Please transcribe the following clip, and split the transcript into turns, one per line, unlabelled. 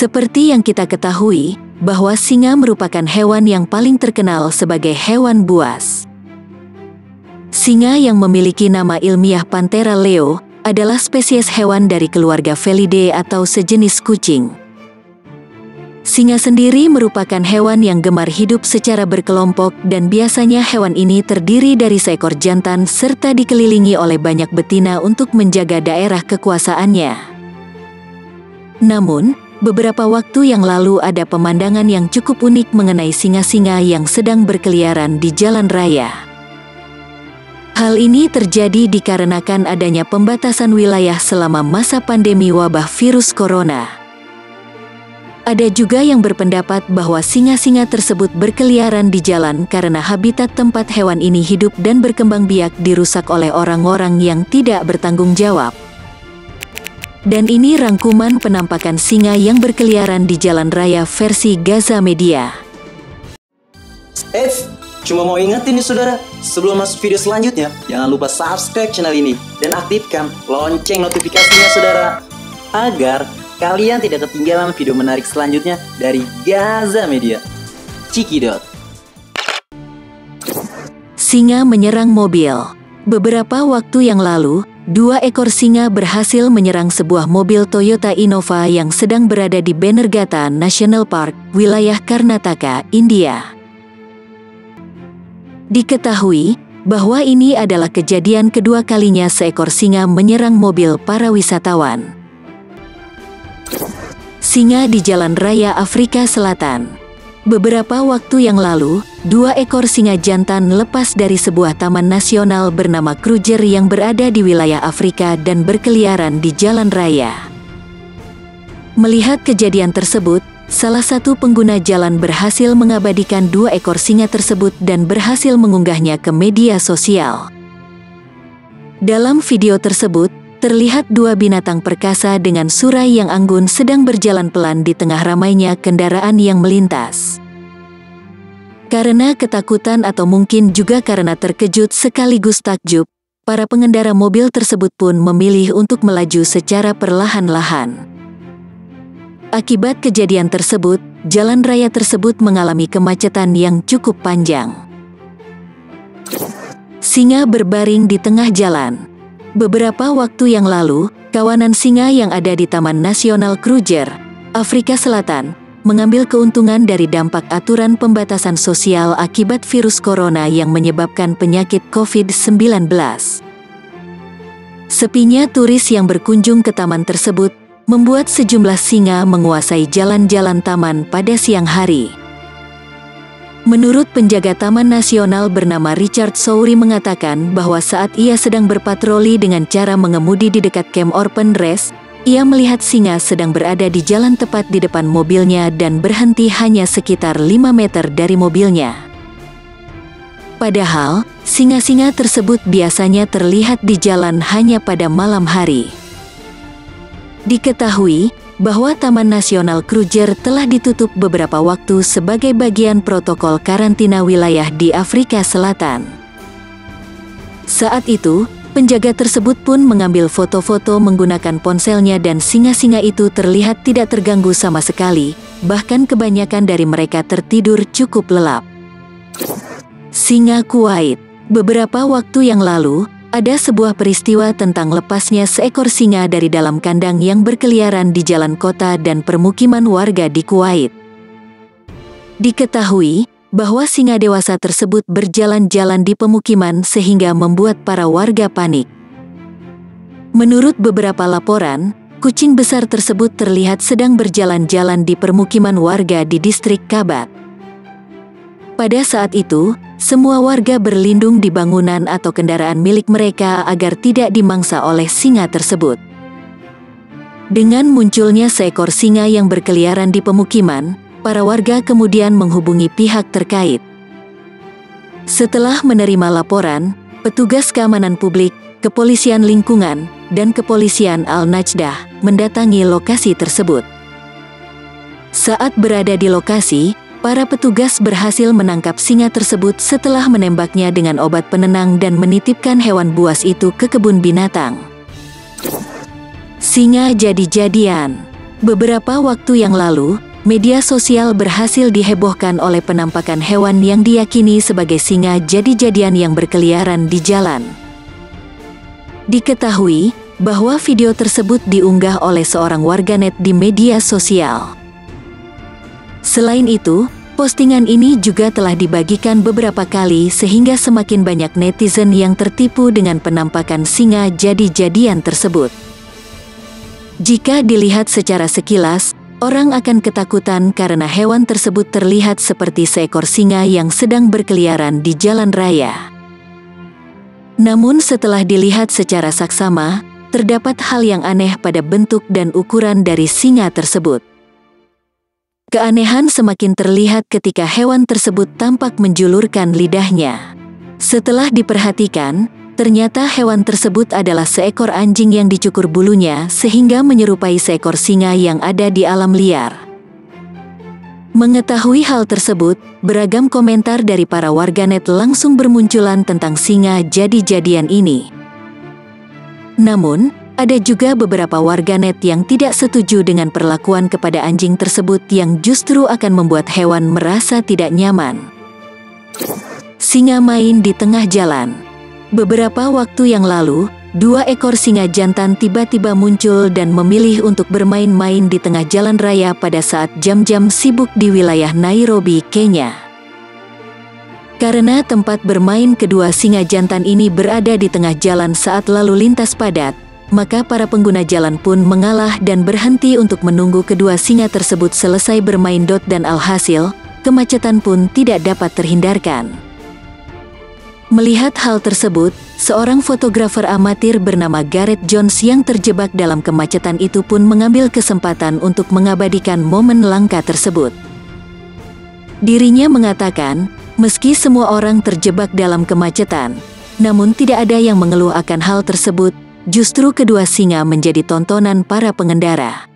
Seperti yang kita ketahui, bahwa singa merupakan hewan yang paling terkenal sebagai hewan buas. Singa yang memiliki nama ilmiah Panthera leo adalah spesies hewan dari keluarga Felidae atau sejenis kucing. Singa sendiri merupakan hewan yang gemar hidup secara berkelompok dan biasanya hewan ini terdiri dari seekor jantan serta dikelilingi oleh banyak betina untuk menjaga daerah kekuasaannya. Namun, beberapa waktu yang lalu ada pemandangan yang cukup unik mengenai singa-singa yang sedang berkeliaran di jalan raya. Hal ini terjadi dikarenakan adanya pembatasan wilayah selama masa pandemi wabah virus corona. Ada juga yang berpendapat bahwa singa-singa tersebut berkeliaran di jalan karena habitat tempat hewan ini hidup dan berkembang biak dirusak oleh orang-orang yang tidak bertanggung jawab. Dan ini rangkuman penampakan singa yang berkeliaran di jalan raya versi Gaza Media.
Cuma mau ingetin nih saudara, sebelum masuk video selanjutnya, jangan lupa subscribe channel ini dan aktifkan lonceng notifikasinya saudara, agar kalian tidak ketinggalan video menarik selanjutnya dari Gaza Media. Cikidot.
Singa menyerang mobil. Beberapa waktu yang lalu, 2 ekor singa berhasil menyerang sebuah mobil Toyota Innova yang sedang berada di Bannerghatta National Park, wilayah Karnataka, India. Diketahui bahwa ini adalah kejadian kedua kalinya seekor singa menyerang mobil para wisatawan. Singa di Jalan Raya Afrika Selatan. Beberapa waktu yang lalu, 2 ekor singa jantan lepas dari sebuah taman nasional bernama Kruger yang berada di wilayah Afrika dan berkeliaran di jalan raya. Melihat kejadian tersebut, salah satu pengguna jalan berhasil mengabadikan 2 ekor singa tersebut dan berhasil mengunggahnya ke media sosial. Dalam video tersebut, terlihat 2 binatang perkasa dengan surai yang anggun sedang berjalan pelan di tengah ramainya kendaraan yang melintas. Karena ketakutan atau mungkin juga karena terkejut sekaligus takjub, para pengendara mobil tersebut pun memilih untuk melaju secara perlahan-lahan. Akibat kejadian tersebut, jalan raya tersebut mengalami kemacetan yang cukup panjang. Singa berbaring di tengah jalan. Beberapa waktu yang lalu, kawanan singa yang ada di Taman Nasional Kruger, Afrika Selatan, mengambil keuntungan dari dampak aturan pembatasan sosial akibat virus corona yang menyebabkan penyakit COVID-19. Sepinya turis yang berkunjung ke taman tersebut membuat sejumlah singa menguasai jalan-jalan taman pada siang hari. Menurut penjaga Taman Nasional bernama Richard Souri mengatakan bahwa saat ia sedang berpatroli dengan cara mengemudi di dekat Camp Orpen Rest, ia melihat singa sedang berada di jalan tepat di depan mobilnya dan berhenti hanya sekitar 5 meter dari mobilnya. Padahal, singa-singa tersebut biasanya terlihat di jalan hanya pada malam hari. Diketahui bahwa Taman Nasional Kruger telah ditutup beberapa waktu sebagai bagian protokol karantina wilayah di Afrika Selatan. Saat itu, penjaga tersebut pun mengambil foto-foto menggunakan ponselnya dan singa-singa itu terlihat tidak terganggu sama sekali, bahkan kebanyakan dari mereka tertidur cukup lelap. Singa Kuwait. Beberapa waktu yang lalu, ada sebuah peristiwa tentang lepasnya seekor singa dari dalam kandang yang berkeliaran di jalan kota dan permukiman warga di Kuwait. Diketahui bahwa singa dewasa tersebut berjalan-jalan di pemukiman sehingga membuat para warga panik. Menurut beberapa laporan, kucing besar tersebut terlihat sedang berjalan-jalan di permukiman warga di distrik Kabat. Pada saat itu, semua warga berlindung di bangunan atau kendaraan milik mereka agar tidak dimangsa oleh singa tersebut. Dengan munculnya seekor singa yang berkeliaran di pemukiman, para warga kemudian menghubungi pihak terkait. Setelah menerima laporan, petugas keamanan publik, kepolisian lingkungan, dan kepolisian Al-Najdah mendatangi lokasi tersebut. Saat berada di lokasi, para petugas berhasil menangkap singa tersebut setelah menembaknya dengan obat penenang dan menitipkan hewan buas itu ke kebun binatang. Singa jadi-jadian. Beberapa waktu yang lalu, media sosial berhasil dihebohkan oleh penampakan hewan yang diyakini sebagai singa jadi-jadian yang berkeliaran di jalan. Diketahui bahwa video tersebut diunggah oleh seorang warganet di media sosial. Selain itu, postingan ini juga telah dibagikan beberapa kali sehingga semakin banyak netizen yang tertipu dengan penampakan singa jadi-jadian tersebut. Jika dilihat secara sekilas, orang akan ketakutan karena hewan tersebut terlihat seperti seekor singa yang sedang berkeliaran di jalan raya. Namun setelah dilihat secara saksama, terdapat hal yang aneh pada bentuk dan ukuran dari singa tersebut. Keanehan semakin terlihat ketika hewan tersebut tampak menjulurkan lidahnya. Setelah diperhatikan, ternyata hewan tersebut adalah seekor anjing yang dicukur bulunya sehingga menyerupai seekor singa yang ada di alam liar. Mengetahui hal tersebut, beragam komentar dari para warganet langsung bermunculan tentang singa jadi-jadian ini. Namun, ada juga beberapa warganet yang tidak setuju dengan perlakuan kepada anjing tersebut yang justru akan membuat hewan merasa tidak nyaman. Singa main di tengah jalan. Beberapa waktu yang lalu, 2 ekor singa jantan tiba-tiba muncul dan memilih untuk bermain-main di tengah jalan raya pada saat jam-jam sibuk di wilayah Nairobi, Kenya. Karena tempat bermain kedua singa jantan ini berada di tengah jalan saat lalu lintas padat, maka para pengguna jalan pun mengalah dan berhenti untuk menunggu kedua singa tersebut selesai bermain. Dan alhasil, kemacetan pun tidak dapat terhindarkan. Melihat hal tersebut, seorang fotografer amatir bernama Gareth Jones yang terjebak dalam kemacetan itu pun mengambil kesempatan untuk mengabadikan momen langka tersebut. Dirinya mengatakan, meski semua orang terjebak dalam kemacetan, namun tidak ada yang mengeluh akan hal tersebut, justru kedua singa menjadi tontonan para pengendara.